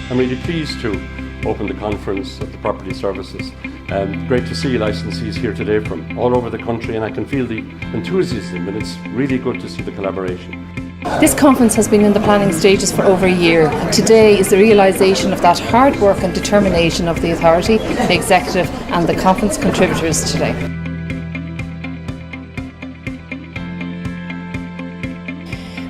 I'm really pleased to open the conference of the property services. Great to see licensees here today from all over the country, and I can feel the enthusiasm, and it's really good to see the collaboration. This conference has been in the planning stages for over a year. Today is the realisation of that hard work and determination of the authority, the executive and the conference contributors today.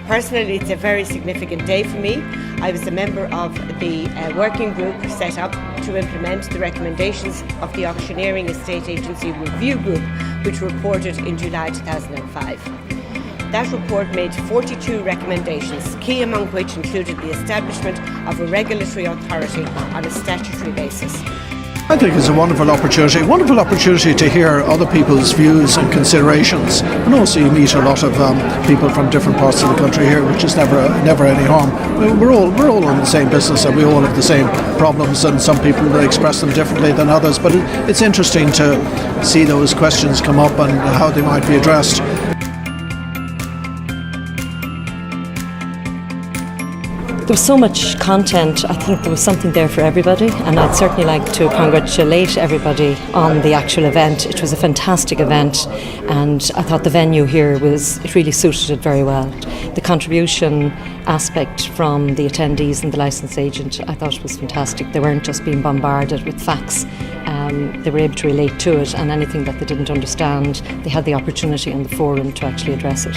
Personally, it's a very significant day for me. I was a member of the working group set up to implement the recommendations of the Auctioneering Estate Agency Review Group, which reported in July 2005. That report made 42 recommendations, key among which included the establishment of a regulatory authority on a statutory basis. I think it's a wonderful opportunity to hear other people's views and considerations, and also you meet a lot of people from different parts of the country here, which is never any harm. We're all in the same business, and we all have the same problems, and some people express them differently than others, but it's interesting to see those questions come up and how they might be addressed. There was so much content. I think there was something there for everybody, and I'd certainly like to congratulate everybody on the actual event. It was a fantastic event, and I thought the venue here it really suited it very well. The contribution aspect from the attendees and the licence agent, I thought was fantastic. They weren't just being bombarded with facts. They were able to relate to it, and anything that they didn't understand, they had the opportunity in the forum to actually address it.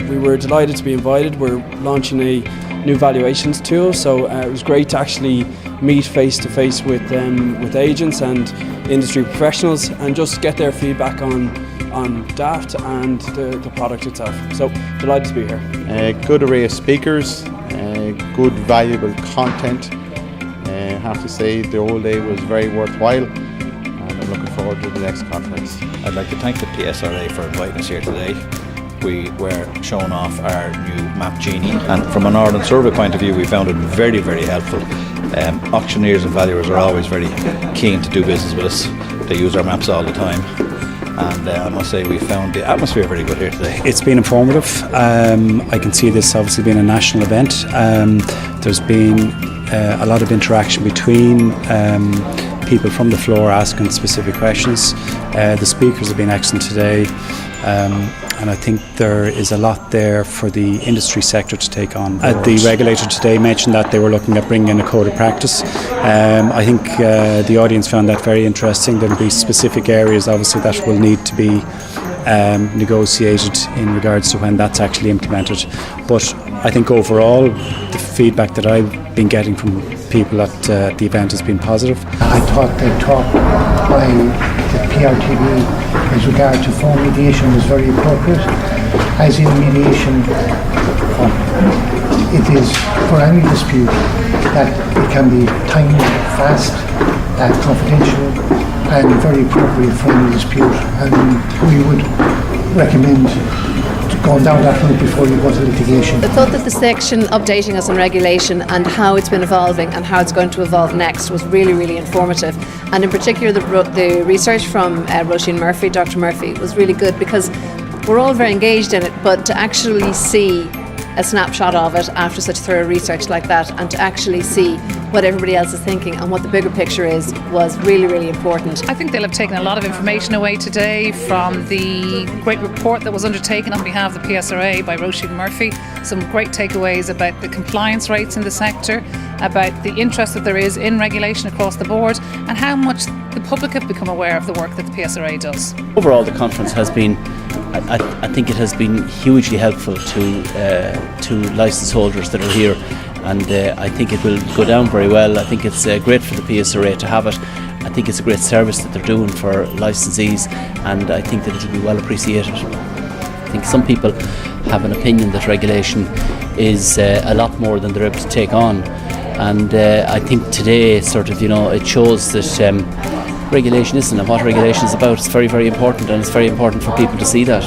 We were delighted to be invited. We're launching a new valuations tool, so it was great to actually meet face to face with agents and industry professionals and just get their feedback on Daft and the product itself. So delighted to be here. Good array of speakers, good valuable content. I have to say the whole day was very worthwhile, and I'm looking forward to the next conference. I'd like to thank the PSRA for inviting us here today. We were showing off our new Map Genie, and from an Ireland survey point of view we found it very, very helpful. Auctioneers and valuers are always very keen to do business with us. They use our maps all the time, and I must say we found the atmosphere very good here today. It's been informative. I can see this obviously being a national event. There's been a lot of interaction between people from the floor asking specific questions. The speakers have been excellent today. And I think there is a lot there for the industry sector to take on. The regulator today mentioned that they were looking at bringing in a code of practice. I think the audience found that very interesting. There will be specific areas obviously that will need to be negotiated in regards to when that's actually implemented. But I think overall the feedback that I've been getting from people at the event has been positive. I thought the talk by the PRTB as regard to phone mediation was very appropriate. As in mediation, it is for any dispute that it can be timed, fast, confidential, and very appropriate for any dispute. And we would recommend going down that route before you go to litigation. I thought that the section updating us on regulation and how it's been evolving and how it's going to evolve next was really, really informative. And in particular, the research from Roisin Murphy, Dr. Murphy, was really good because we're all very engaged in it, but to actually see a snapshot of it after such thorough research like that, and to actually see what everybody else is thinking and what the bigger picture is, was really, really important. I think they'll have taken a lot of information away today from the great report that was undertaken on behalf of the PSRA by Roisin Murphy. Some great takeaways about the compliance rates in the sector, about the interest that there is in regulation across the board, and how much the public have become aware of the work that the PSRA does. Overall, the conference has been, I think it has been hugely helpful to licence holders that are here, and I think it will go down very well. I think it's great for the PSRA to have it. I think it's a great service that they're doing for licensees, and I think that it will be well appreciated. I think some people have an opinion that regulation is a lot more than they're able to take on, and I think today it shows that regulation isn't, and what regulation is about. It's very, very important, and it's very important for people to see that.